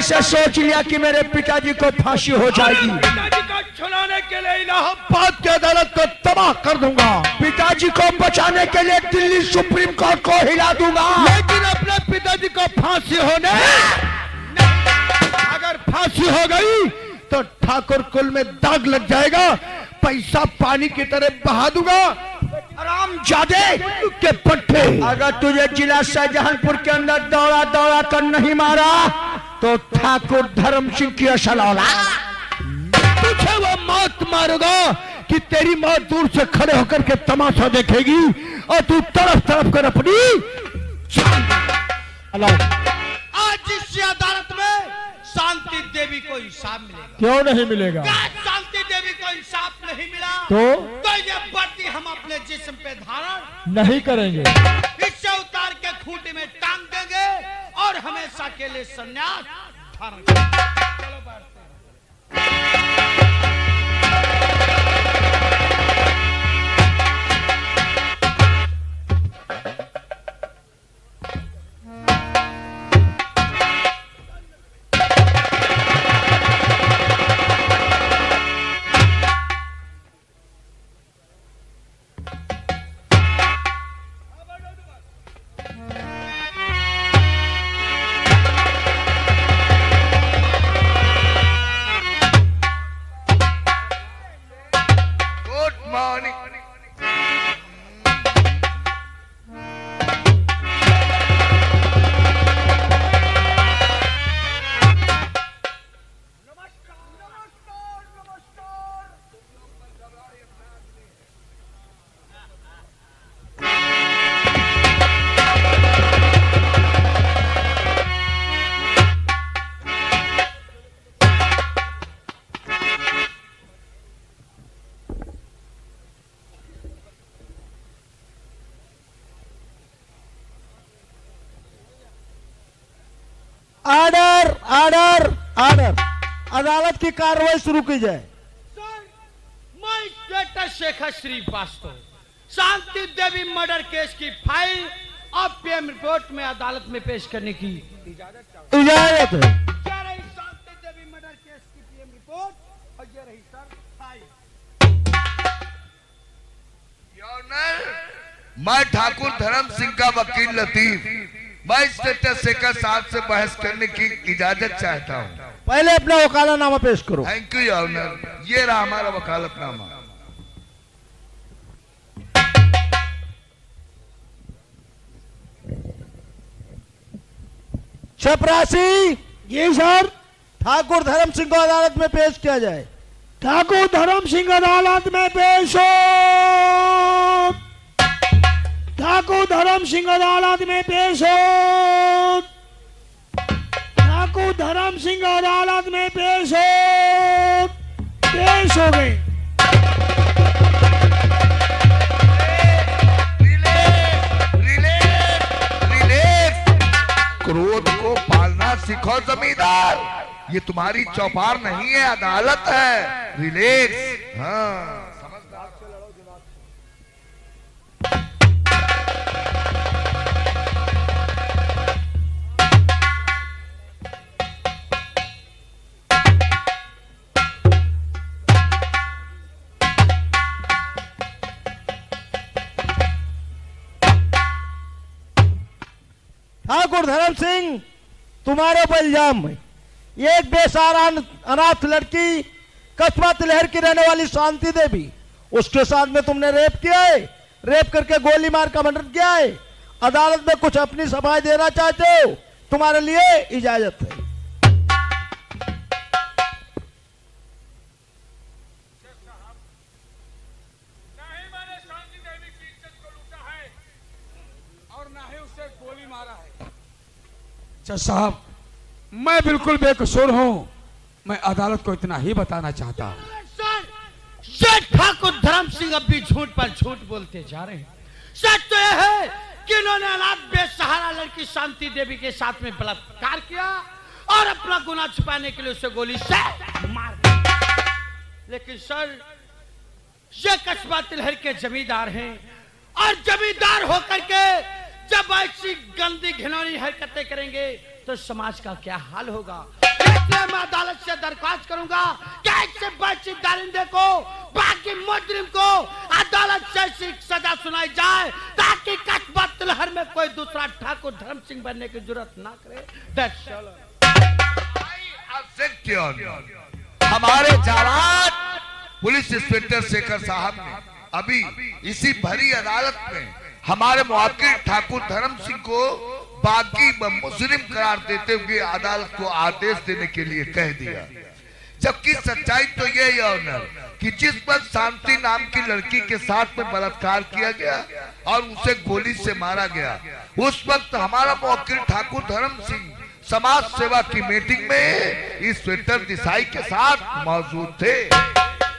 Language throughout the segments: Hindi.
से सोच लिया कि मेरे पिताजी को फांसी हो जाएगी। पिताजी को छुड़ाने के लिए इलाहाबाद की अदालत को तबाह कर दूंगा। पिताजी को बचाने के लिए दिल्ली सुप्रीम कोर्ट को हिला दूंगा। लेकिन अपने पिताजी को फांसी होने, अगर फांसी हो गई तो ठाकुर कुल में दाग लग जाएगा, पैसा पानी की तरह बहा दूंगा। हरामजादे के पट्टे, अगर तुझे जिला शाहजहांपुर के अंदर दौड़ा दौड़ा कर नहीं मारा तो ठाकुर धर्म सिंह की असल औलाद तुझे वो मौत मारूंगा कि तेरी मौत दूर से खड़े होकर के तमाशा देखेगी और तू तरफ तरफ कर अपनी आज इस अदालत में शांति देवी को इंसाफ मिलेगा। क्यों नहीं मिलेगा? शांति देवी को इंसाफ नहीं मिला तो ये वर्दी हम अपने जिस्म पे धारण नहीं करेंगे, इससे उतार के खूंटी में टांग देंगे और हमेशा के लिए संन्यास धारण करेंगे। चलो बढ़ते हैं। आर्डर आर्डर आर्डर, अदालत की कार्रवाई शुरू की जाए। सर, मैं inspector Shekhar Srivastava Shanti Devi murder case की फाइल और पीएम रिपोर्ट में अदालत में पेश करने की इजाजत है। क्या रही शांति देवी मर्डर केस की पीएम रिपोर्ट और ये रही सर फाइल। मैं ठाकुर धर्म सिंह का वकील लतीफ, मैं इंस्पेक्टर शेखर साहब से बहस करने की इजाजत चाहता हूँ। पहले अपना वकालतनामा पेश करो। थैंक यू ऑनर, ये रहा हमारा वकालतनामा। चपरासी जी सर। ठाकुर धर्म सिंह को अदालत में पेश किया जाए। ठाकुर धर्म सिंह अदालत में पेश हो। ठाकुर धर्म सिंह अदालत में पेश हो। ठाकुर धर्म सिंह अदालत में पेश हो। पेश हो गए। क्रोध को पालना सीखो जमींदार, ये तुम्हारी चौपार नहीं है, अदालत है। रिलैक्स। हाँ ठाकुर धर्म सिंह, तुम्हारे ऊपर इल्जाम है। एक बेसहारा अनाथ लड़की कस्बा तिलहर की रहने वाली शांति देवी, उसके साथ में तुमने रेप किया है। रेप करके गोली मार का मर्डर किया है। अदालत में कुछ अपनी सफाई देना चाहते हो? तुम्हारे लिए इजाजत है। साहब, मैं बिल्कुल बेकसूर हूं। मैं अदालत को इतना ही बताना चाहता हूं। सर, ठाकुर धर्म सिंह अब भी झूठ पर झूठ बोलते जा रहे हैं। सच तो यह है कि इन्होंने अनाथ बेसहारा लड़की शांति देवी के साथ में बलात्कार किया और अपना गुनाह छुपाने के लिए उसे गोली से मार दिया। लेकिन सर, ये कस्बा तिलहर के जमींदार हैं और जमींदार होकर के जब ऐसी गंदी घिनौनी हरकतें करेंगे तो समाज का क्या हाल होगा। इसलिए मैं अदालत से दरख्वास्त करूंगा कि ऐसे बच्चे दरिंदे को, बाकी मुजरिम को अदालत से ऐसी सजा सुनाई जाए ताकि कस्बा तिलहर में कोई दूसरा ठाकुर धर्म सिंह बनने की जरूरत ना करे। That's all. हमारे जवान पुलिस इंस्पेक्टर शेखर साहब ने अभी इसी भरी अदालत में हमारे मुवक्किल ठाकुर धर्म सिंह को बागी मुजरिम करार देते हुए अदालत को आदेश देने के लिए कह दिया, जबकि सच्चाई तो ये है ऑनर कि जिस वक्त शांति नाम की लड़की के साथ में बलात्कार किया गया और उसे गोली से मारा गया, उस वक्त हमारा मुवक्किल ठाकुर धर्म सिंह समाज सेवा की मीटिंग में इंस्पेक्टर देसाई के साथ मौजूद थे।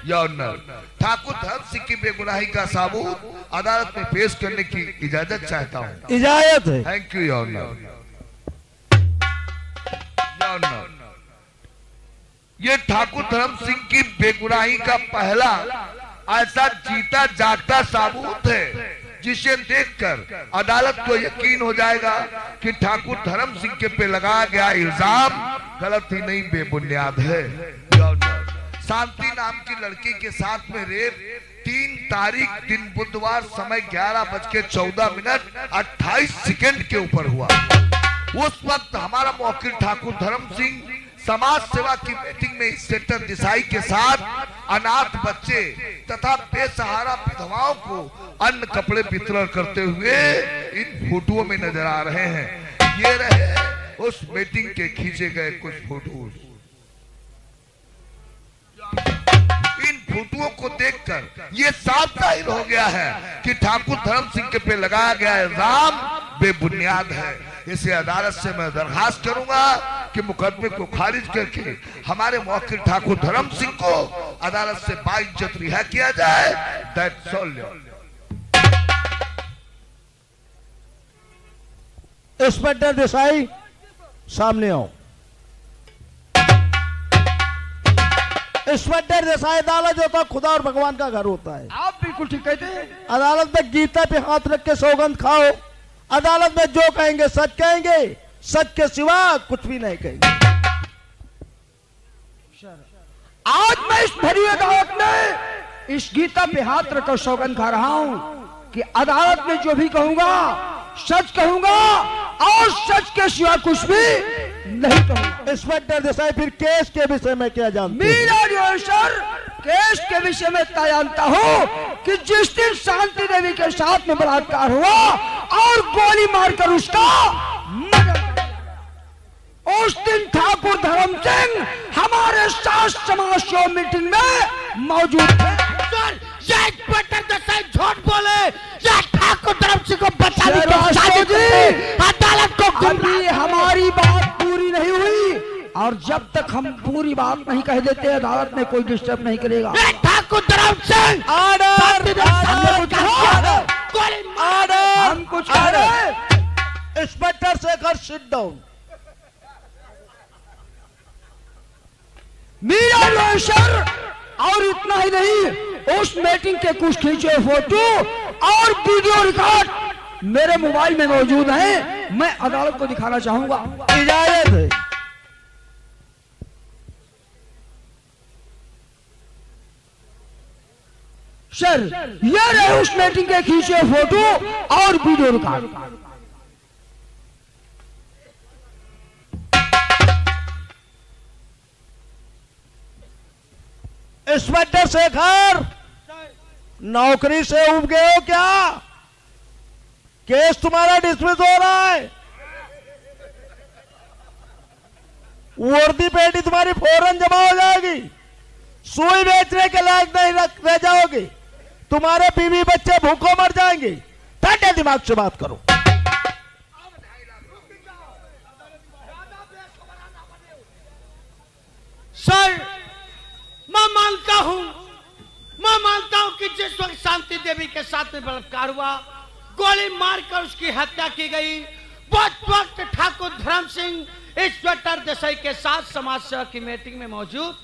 ठाकुर धर्म सिंह की बेगुनाही का सबूत अदालत में पेश करने की इजाजत चाहता हूँ। इजाजत है। Thank you your honour. ये ठाकुर धर्म सिंह की बेगुनाही का पहला ऐसा जीता जागता सबूत है जिसे देखकर अदालत को यकीन हो जाएगा कि ठाकुर धर्म सिंह के पे लगाया गया इल्जाम गलत ही नहीं बेबुनियाद है। शांति नाम की लड़की के साथ में रेप 3 तारीख दिन बुधवार समय 11:14 के ऊपर हुआ। उस वक्त हमारा मुवक्किल ठाकुर धर्म सिंह समाज सेवा की मीटिंग में इंस्पेक्टर देसाई के साथ अनाथ बच्चे तथा बेसहारा विधवाओं को अन्न कपड़े वितरण करते हुए इन फोटोओं में नजर आ रहे हैं। ये रहे उस मीटिंग के खींचे गए कुछ फोटो। इन फोटोओं को देखकर ये साफ जाहिर हो गया है कि ठाकुर धर्म सिंह के पे लगाया गया इल्जाम बेबुनियाद है। इसे अदालत से मैं दरखास्त करूंगा कि मुकदमे को खारिज करके हमारे मुवक्किल ठाकुर धर्म सिंह को अदालत से बाइज्जत रिहा किया जाए। That's all. इंस्पेक्टर देसाई सामने आओ। इंस्पेक्टर देसाई, अदालत जो था खुदा और भगवान का घर होता है। आप बिल्कुल ठीक कहते हैं। अदालत में गीता पे हाथ रख के सौगंध खाओ। अदालत में जो कहेंगे सच कहेंगे, सच के सिवा कुछ भी नहीं कहेंगे। आज मैं इस भरी अदालत में इस गीता पे हाथ रखकर सौगंध खा रहा हूं कि अदालत में जो भी कहूंगा सच कहूंगा और सच के सिवा कुछ भी नहीं कहूंगा। इंस्पेक्टर देसाई, फिर केस के विषय में क्या जानते हैं? मेरा सर, केस के विषय में तय जानता हूँ कि जिस दिन शांति देवी के साथ में बलात्कार हुआ और गोली मारकर उसका उस दिन ठाकुर धर्म सिंह हमारे साथ समाज सेवा मीटिंग में मौजूद थे। सर, ये इंस्पेक्टर देसाई झूठ बोले। ये ठाकुर धर्म सिंह को बचाने की साजिश अदालत को अभी हमारी बात पूरी नहीं हुई और जब तक हम पूरी बात नहीं कह देते अदालत में कोई डिस्टर्ब नहीं करेगा। ठाकुर धर्म सिंह ऑर्डर, हम कुछ कह रहे। Inspector Shekhar, sit down. मेरा सर, और इतना ही नहीं, उस मीटिंग के कुछ खींचे फोटो और वीडियो रिकॉर्ड मेरे मोबाइल में मौजूद है। मैं अदालत को दिखाना चाहूंगा। इजाजत है। सर, ये रहे उस मीटिंग के खींचे फोटो और वीडियो रिकॉर्ड। इंस्पेक्टर शेखर, नौकरी से उब गए हो क्या? केस तुम्हारा डिसमिस हो रहा है। वर्दी पेटी तुम्हारी फौरन जमा हो जाएगी। सुई बेचने के लायक नहीं रह जाओगे। तुम्हारे बीवी बच्चे भूखों मर जाएंगे। ठंडे दिमाग से बात करो। सर, मैं मानता हूं कि जिस वक्त शांति देवी के साथ में बलात्कार हुआ, गोली मारकर उसकी हत्या की गई, उस वक्त ठाकुर धर्म सिंह इंस्पेक्टर देसाई के साथ समाज सेवा की मीटिंग में मौजूद।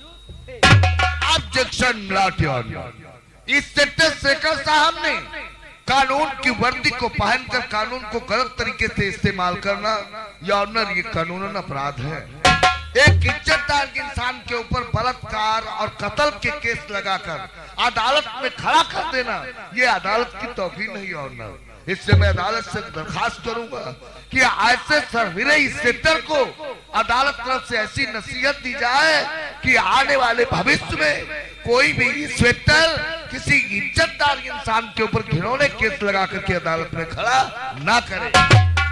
Objection not your honour. Inspector Shekhar साहब ने कानून की वर्दी को पहनकर कानून को गलत तरीके से इस्तेमाल करना, योर ऑनर, ये कानूनन अपराध है। एक इज्जतदार इंसान के ऊपर बलात्कार और कत्ल के केस लगाकर अदालत में खड़ा कर देना, ये अदालत की तौकीर नहीं। और ना इससे मैं अदालत से दरखास्त करूंगा कि ऐसे सरहिरे इंस्पेक्टर को अदालत तरफ से ऐसी नसीहत दी जाए कि आने वाले भविष्य में कोई भी इंस्पेक्टर किसी इज्जतदार इंसान के ऊपर घिनौने केस लगा करके अदालत में खड़ा ना करे।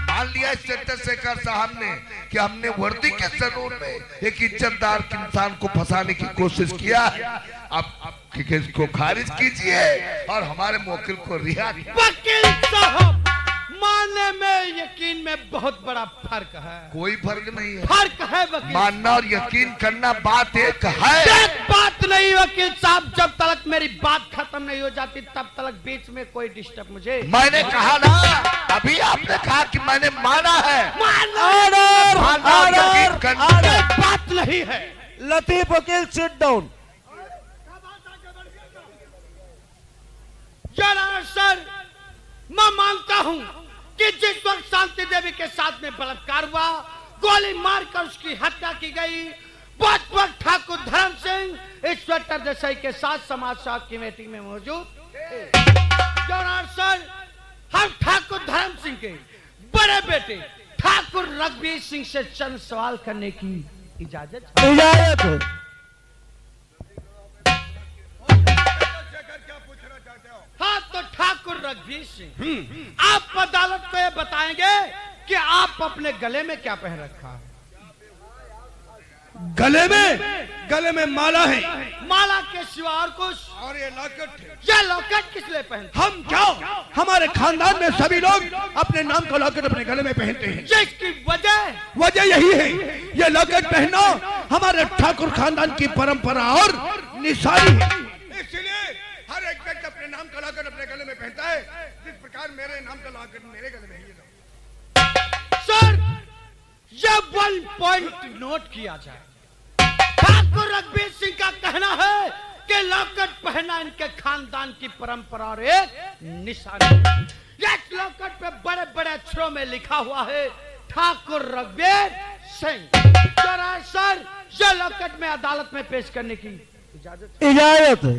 मान लिया इंस्पेक्टर शेखर साहब ने कि हमने वर्दी के सैलून में एक इज्जतदार इंसान को फंसाने की कोशिश किया है, अब केस को खारिज कीजिए और हमारे मुवक्किल को रिहा कीजिए। वकील साहब, मानने में यकीन में बहुत बड़ा फर्क है। कोई फर्क नहीं है, फर्क है वकील। मानना और यकीन करना बात एक है। एक बात नहीं वकील साहब, जब तक मेरी बात खत्म नहीं हो जाती तब तक बीच में कोई डिस्टर्ब मुझे। मैंने कहा ना, अभी आपने कहा कि मैंने माना है। बात नहीं है। लतीफ वकील सिट डाउन। सर, मैं मानता हूं कि जिस वक्त शांति देवी के साथ में बलात्कार हुआ, गोली मारकर उसकी हत्या की गई, बहुत वक्त ठाकुर धर्म सिंह इंस्पेक्टर देसाई के साथ समाज सेवा कमेटी में मौजूद सर, हम ठाकुर धर्म सिंह के बड़े बेटे ठाकुर रघुवीर सिंह से चंद सवाल करने की इजाजत है। हाँ, तो ठाकुर रघुवीर सिंह, आप अदालत को ये बताएंगे कि आप अपने गले में क्या पहन रखा है? गले में माला है। माला के सिवा और कुछ? और ये लॉकेट है। ये लॉकेट किस लिए पहनते? हम क्या, हमारे खानदान में सभी लोग अपने नाम का लॉकेट अपने गले में पहनते हैं। जिसकी वजह यही है, ये लॉकेट पहनना हमारे ठाकुर खानदान की परंपरा और निशानी है। इसलिए हर एक व्यक्ति अपने नाम का लॉकेट अपने गले में पहनता है, जिस प्रकार मेरे नाम का लॉकेट मेरे गले में है। सर, जब 1 पॉइंट नोट किया जाए, ठाकुर रघुवीर सिंह का कहना है कि लॉकेट पहनना इनके खानदान की परंपरा और एक निशानी। इस लॉकेट पे बड़े बड़े अक्षरों में लिखा हुआ है ठाकुर रघुवीर सिंह। सर, ये लॉकेट में अदालत में पेश करने की इजाजत है।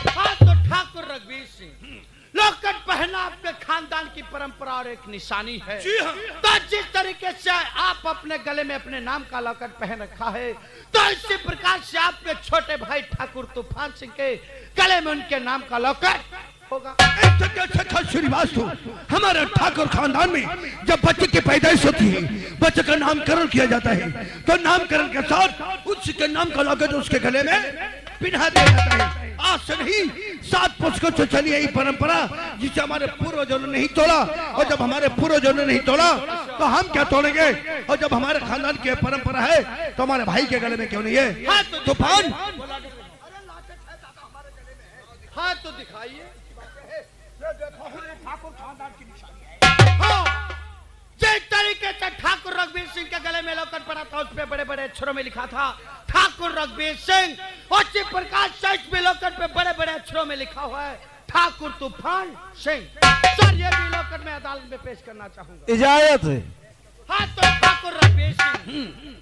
हाँ, तो ठाकुर रघुवीर सिंह, लॉकेट पहनना आपके खानदान की परंपरा और एक निशानी है। जी हाँ। तो जिस तरीके से आप अपने गले में अपने नाम का लॉकेट पहन रखा है, तो इसी प्रकार से आपके छोटे भाई ठाकुर तूफान सिंह के गले में उनके नाम का लॉकेट होगा। श्रीवास्तव, हमारे ठाकुर खानदान में जब बच्चे की पैदाइश होती है, बच्चे का नामकरण किया जाता है, तो नामकरण के साथ उसके नाम का लॉकेट उसके गले में पिन्हा दिया जाता है। आज से नहीं, 7 पुष्कों से चली यही परंपरा, जिसे हमारे पूर्वजों ने नहीं तोड़ा, और जब हमारे पूर्वजों ने नहीं तोड़ा तो हम क्या तोड़ेंगे? और जब हमारे खानदान की परंपरा है तो हमारे भाई के गले में क्यों नहीं है? तूफान, हाँ तो दिखाइए। ठाकुर खानदान की निशानी है। हाँ, जिस तरीके से ठाकुर रघुवीर सिंह के गले में लॉकेट पड़ा था, उस पे बड़े बड़े अक्षरों में लिखा था ठाकुर रघुवीर सिंह, और इसी प्रकार से इस लॉकेट पे बड़े बड़े अक्षरों में लिखा हुआ है ठाकुर तूफान सिंह। सर, ये भी लॉकेट में अदालत में पेश करना चाहूंगा। इजाजत है। हाँ, तो ठाकुर रघुवीर सिंह,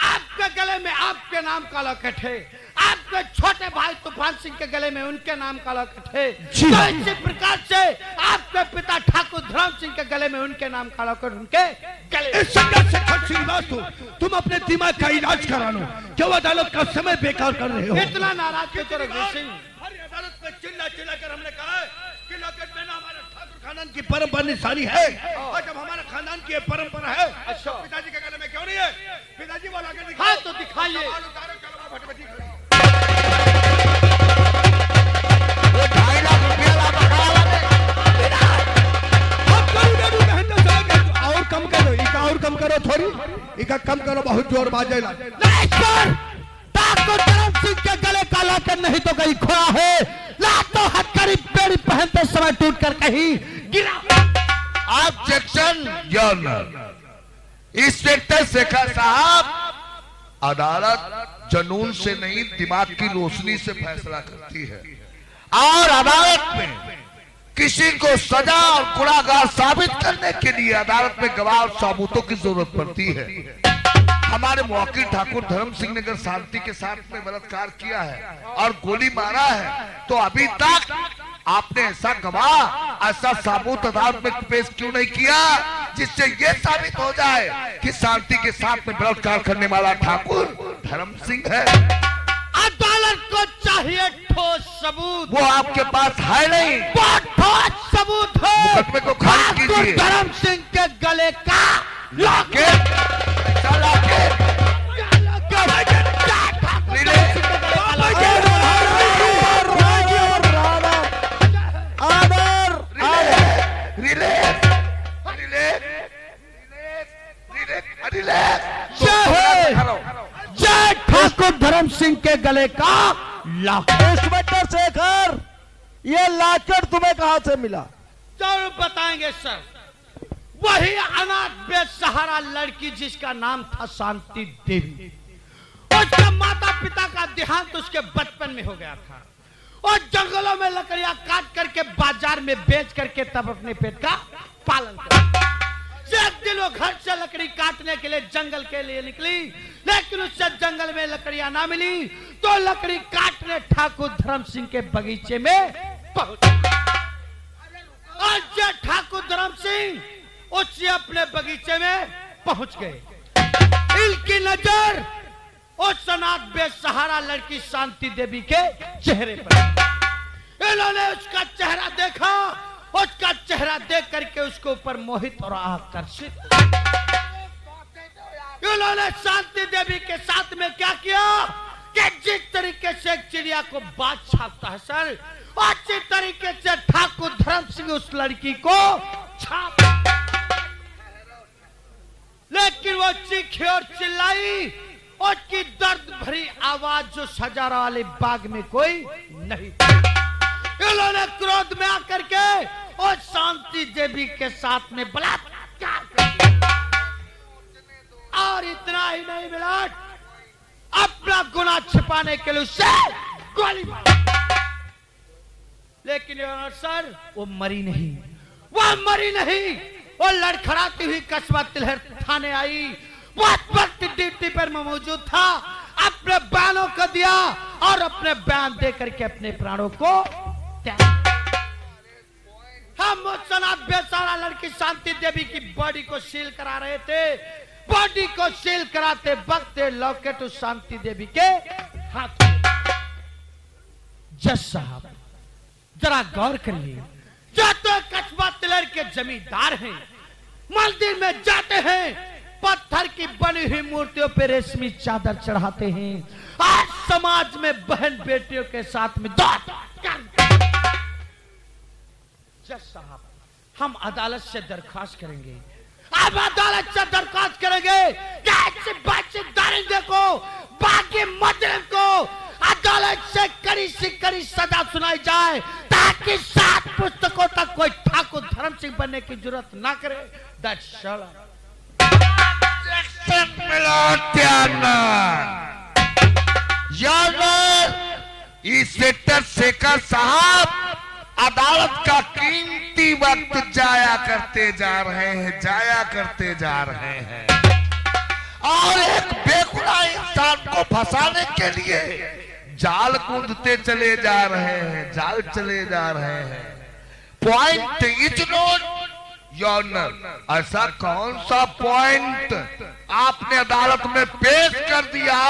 आपके गले में आपके नाम का लॉकेट है, आपके छोटे भाई तूफान सिंह के गले में उनके नाम का लॉकेट है, तो इसी प्रकार से आपके पिता ठाकुर धर्म सिंह के गले में उनके नाम का लॉकेट उनके गले। श्रीवास्तव, तुम अपने दिमाग का इलाज करा लो, क्यों अदालत का समय बेकार कर रहे हो? इतना नाराज क्यों तो रघुवीर सिंह? हर अदालत में चिल्ला चिल्ला कर हमने कहा है कि लॉकेट पहनना हमारे ठाकुर खानदान की परंपरा निशानी है, और जब हमारे खानदान की परंपरा है, तो पिताजी के गले में क्यों नहीं है? पिताजी वो लॉकेट दिखाओ। हाँ, तो दिखाइए। वो 2.5 लाख रुपया और कम करो, इका और कम करो, थोड़ी इका कम करो, बहुत जोर बाजेला। ठाकुर धर्म सिंह के गले का लॉकेट नहीं तो कहीं खोया है, लातों हथकड़ी बेड़ी पहनते समय टूट कर कहीं गिरा। Objection your honour. Inspector Shekhar साहब, अदालत जुनून से नहीं दिमाग की रोशनी से फैसला करती है, और अदालत में किसी को सजा और गुनाहगार साबित करने के लिए अदालत में गवाह और सबूतों की जरूरत पड़ती है। हमारे मुवक्किल ठाकुर धर्म सिंह ने अगर शांति के साथ में बलात्कार किया है और गोली मारा है, तो अभी तक आपने ऐसा गवाह, ऐसा सबूत अदालत में पेश क्यों नहीं किया जिससे ये साबित हो जाए कि शांति के साथ में बलात्कार करने वाला ठाकुर धर्म सिंह है? अदालत को चाहिए ठोस सबूत। वो आपके पास है नहीं। बहुत ठोस सबूत है। मुकदमे को खारिज कीजिए। धर्म सिंह के गले का जय ठाकुर धर्म सिंह के गले का इंस्पेक्टर शेखर, ये लॉकेट तुम्हें कहां से मिला? जरूर बताएंगे सर। वही अनाथ बेसहारा लड़की जिसका नाम था शांति देवी, उसके माता पिता का देहांत उसके बचपन में हो गया था और जंगलों में लकड़ियां काट करके बाजार में बेच करके तब अपने पेट का पालन किया। एक दिन वो घर से लकड़ी काटने के लिए जंगल के लिए निकली, लेकिन उससे जंगल में लकड़ियां ना मिली तो लकड़ी काटने ठाकुर धर्म सिंह के बगीचे में पहुंचा। और जब ठाकुर धर्म सिंह उससे अपने बगीचे में पहुंच गए, इनकी नजर उस अनाथ बेसहारा लड़की शांति देवी के चेहरे पर। इन्होंने उसका चेहरा देखा, उसका चेहरा देख करके उसके ऊपर मोहित और आकर्षित। इन्होंने शांति देवी के साथ में क्या किया कि जिस तरीके से एक चिड़िया को बाज छापता है सर, अच्छी तरीके से ठाकुर धर्म सिंह उस लड़की को छाप। लेकिन वो चीखी और चिल्लाई, उसकी दर्द भरी आवाज जो सजारा वाले बाग में कोई नहीं थी। इन्होंने क्रोध में आकर के और शांति देवी के साथ में बलात्कार किया। और इतना ही नहीं मिला, अपना गुनाह छिपाने के लिए उससे गोली मारी। लेकिन सर वो मरी नहीं, वो मरी नहीं। वो लड़खड़ाती हुई कस्बा तिलहर थाने आई, बहुत वक्त ड्यूटी पर मौजूद था, अपने बयानों को दिया और अपने बयान दे करके अपने प्राणों को हम उस अनाथ बेसहारा लड़की शांति देवी की बॉडी को सील करा रहे थे। बॉडी को सील कराते वक्त लॉकेट उस शांति देवी के हाथ। जज साहब जरा गौर करिए, जो तो कस्बा तिलहर के जमींदार हैं, मंदिर में जाते हैं, पत्थर की बनी हुई मूर्तियों पे रेशमी चादर चढ़ाते हैं, आज समाज में बहन बेटियों के साथ में जज साहब हम अदालत से दरख्वास्त करेंगे, अब अदालत से दरख्वास्त करेंगे कि ऐसे बातचीत दारिंदे को, बाकी मुजरिम को अदालत से कड़ी से कड़ी सजा सुनाई जाए, ताकि 7 पुस्तकों तक कोई ठाकुर धर्म सिंह बनने की जरूरत ना करे। That's all. इंस्पेक्टर शेखर साहब अदालत का कीमती वक्त जाया करते जा रहे हैं और एक बेगुनाह इंसान को फंसाने के लिए जाल कूदते चले जा रहे हैं। पॉइंट इज नॉट योनर, ऐसा कौन सा पॉइंट आपने अदालत में पेश कर दिया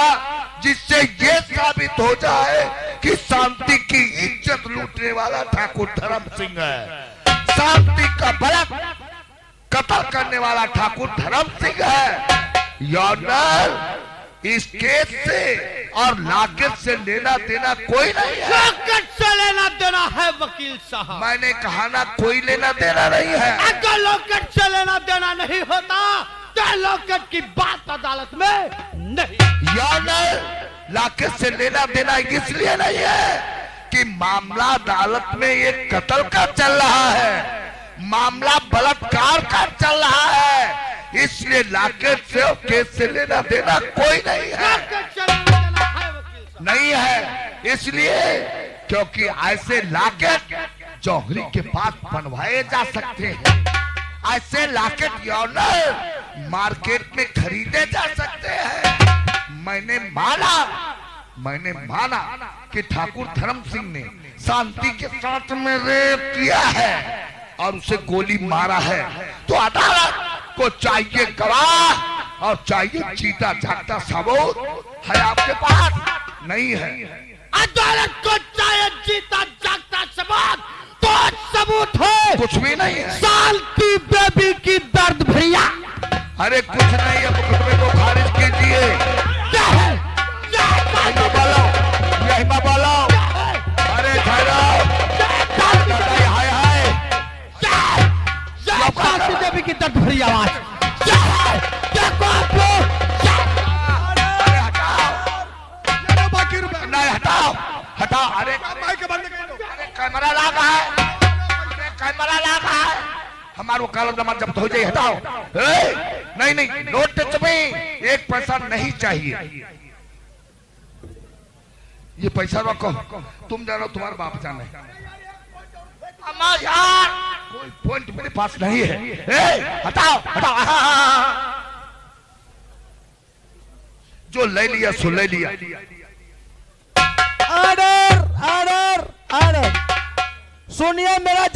जिससे ये साबित हो जाए कि शांति की इज्जत लूटने वाला ठाकुर धर्म सिंह है, शांति का बड़ा कत्ल करने वाला ठाकुर धर्म सिंह है? योनर, इस केस से और लाकेट से लेना देना कोई नहीं है। लाकेट से लेना देना है वकील साहब। मैंने कहा ना, कोई लेना देना नहीं है। अगर लाकेट से लेना देना नहीं होता तो लाकेट की बात अदालत में नहीं। योनर, लाकेट से लेना देना इसलिए नहीं है कि मामला अदालत में एक कत्ल का चल रहा है, मामला बलात्कार का चल रहा है, इसलिए लाकेट से और केस से लेना देना कोई नहीं है। इसलिए क्योंकि ऐसे लाकेट जौहरी के पास बनवाए जा सकते हैं, ऐसे लाकेट योनर मार्केट में खरीदे जा सकते हैं। मैंने माना कि ठाकुर धर्म सिंह ने शांति के साथ में रेप किया है और उसे गोली मारा है, तो अदालत को चाहिए गवाह और चाहिए जीता जागता सबूत। है आपके पास? नहीं है। अदालत को चाहिए जीता जागता सबूत, तो सबूत है कुछ भी नहीं है। शांति देवी की दर्द भैया। अरे कुछ नहीं है, मुकदमे को खारिज कीजिए। क्या है? यही बोलो। अरे शांति देवी की दर्द भरी आवाज क्या है? क्या को आप लोग? नहीं, हटाओ। अरे कैमरा लगा है, हमारा काला जमा जब्त हो जाए। हटाओ। नहीं, नोट में 1 पैसा नहीं चाहिए। ये पैसा रखो, तुम जानो, तुम्हारा बाप जाने। कोई पॉइंट मेरे पास नहीं है। हटाओ। जो ले लिया सो ले लिया। ऑर्डर। सुनिए मेरा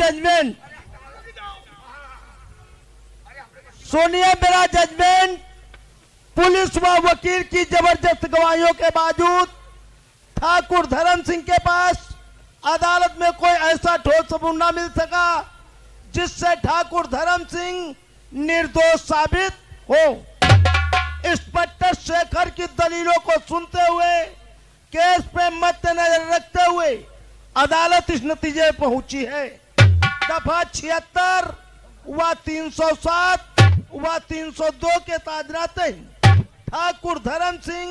जजमेंट। पुलिस व वकील की जबरदस्त गवाहियों के बावजूद ठाकुर धर्म सिंह के पास अदालत में कोई ऐसा ठोस सबूत न मिल सका जिससे ठाकुर धर्म सिंह निर्दोष साबित हो। इंस्पेक्टर शेखर की दलीलों को सुनते हुए, केस पे मद्देनजर रखते हुए अदालत इस नतीजे पर पहुंची है। दफा 76 व 307 व 302 के ताजराते ठाकुर धर्म सिंह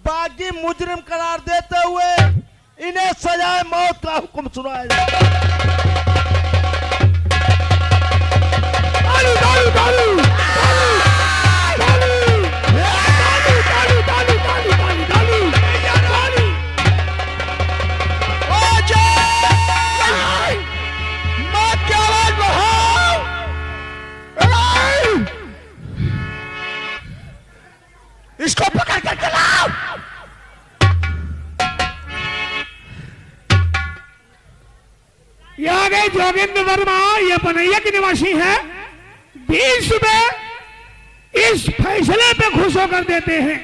बागी मुजरिम करार देते हुए इन्हें सजाए मौत का हुक्म सुनाया जाए। इसको पकड़ कर चलाओ। ये आ गए जोगेंद्र वर्मा, ये बनैया के निवासी हैं। 20 में इस फैसले पे खुश होकर देते हैं।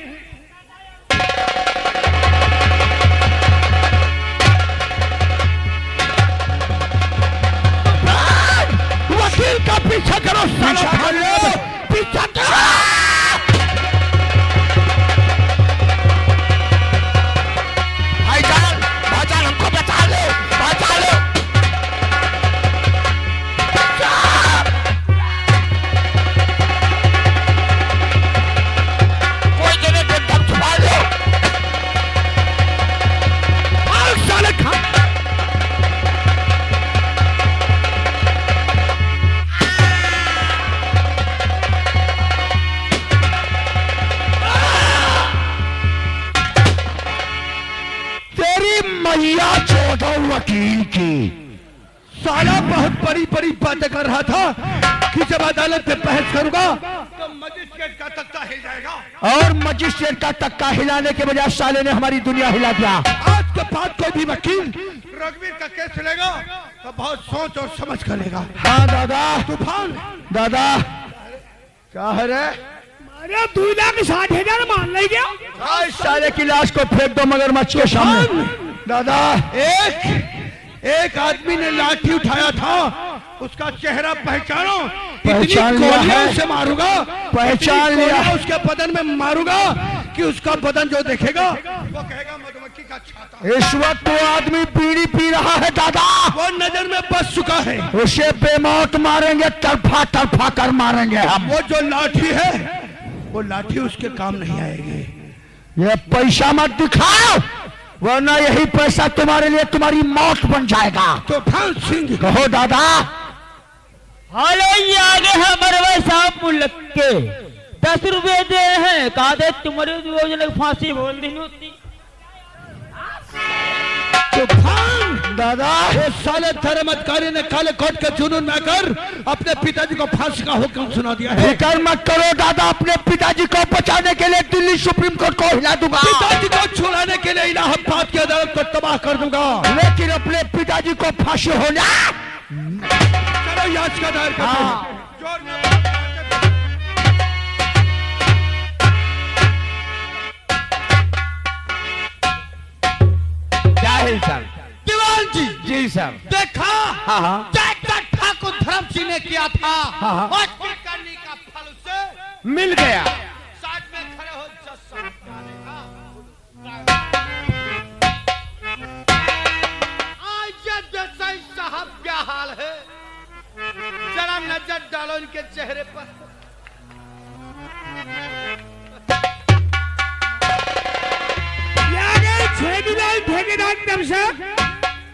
वकील का पीछा करो, पीछा करो। भाईजान हमको बचा लो। कोई जने दम छुपा लो। साले खा मैया 14 वकील की। साला बहुत बड़ी बातें कर रहा था कि जब अदालत में बहस करूंगा तो मजिस्ट्रेट का तख्ता हिल जाएगा। और मजिस्ट्रेट का तख्ता हिलाने के बजाय साले ने हमारी दुनिया हिला दिया। आज के बाद कोई भी वकील रघुवीर का केस चलेगा तो बहुत सोच और समझ कर लेगा। हाँ दादा। तूफान दादा क्या है रे? अरे 2,60,000 मान ले गया। इस साले की लाश को फेंक दो मगरमच्छ के सामने। दादा एक आदमी ने लाठी उठाया था, उसका चेहरा पहचानो। पहचान लिया है। उसे मारूंगा, पहचान लिया। उसके बदन में मारूंगा कि उसका बदन जो देखेगा वो कहेगा मधुमक्खी का छाता। इस वक्त वो आदमी बीड़ी पी रहा है दादा। वो नजर में बस चुका है। उसे बेमौत मारेंगे, तरफा कर मारेंगे हम। वो जो लाठी है वो लाठी उसके काम नहीं आएगी। ये पैसा मत दिखाओ, वरना यही पैसा तुम्हारे लिए तुम्हारी मौत बन जाएगा। तूफान सिंह कहो दादा। हेलो, ये आगे है मरवा साहब मुल्क के 10 रुपए दे हैं। कहा दे तुम्हारे फांसी बोल दी। तूफान दादा वो साले धर्माधिकारी ने काले कोट के जुनून में आकर अपने पिताजी को फांसी का हुक्म सुना दिया है। फिक्र मत करो दादा, अपने पिताजी को बचाने के लिए दिल्ली सुप्रीम कोर्ट को हिला दूंगा। पिताजी को छुड़ाने के लिए इलाहाबाद की अदालत को तबाह कर दूंगा, लेकिन अपने पिताजी को फांसी होना। चलो याचिका दायर करते हैं। जाहिर सर। दीवान जी, जी सर। देखा हाँ हाँ जैसा ठाकुर धर्म सिंह ने किया था हाँ। आज की करने का फल उसे मिल गया। साथ में खड़े हो जज साहब जाने का। आज जज साहब क्या हाल है, जरा नजर डालो इनके चेहरे पर।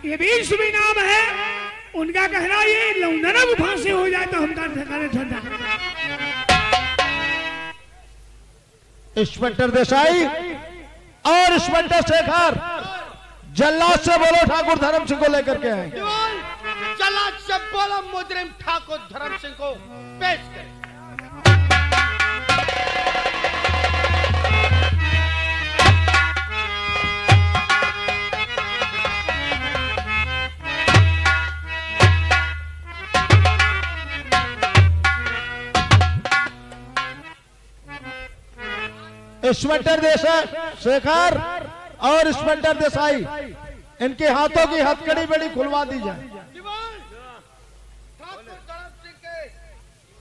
ये भी सुबह नाम है उनका, कहना ये लौंडना गुफा से हो जाए तो हमका ठिकाने ठंडा। इंस्पेक्टर देसाई और इंस्पेक्टर शेखर जल्लाद से बोलो ठाकुर धर्म सिंह को लेकर के आए। दीवान चला से बोलो मुजरिम ठाकुर धर्म सिंह को पेश करें। इंस्पेक्टर शेखर और इंस्पेक्टर देसाई इनके हाथों की हथकड़ी बड़ी खुलवा दी जाए। दीवान ठाकुर धर्म सिंह के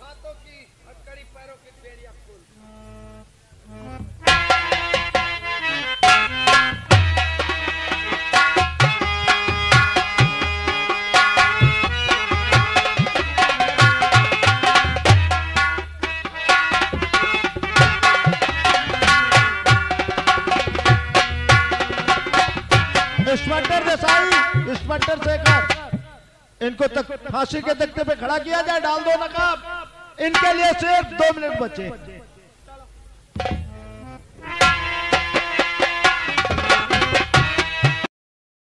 हाथों की हथकड़ी, पैरों की बेड़ियां खोल। इंस्पेक्टर देसाई, इंस्पेक्टर शेखर, इनको फांसी के तख्ते पे खड़ा किया जाए, डाल दो नकाब। इनके लिए सिर्फ 2 मिनट बचे।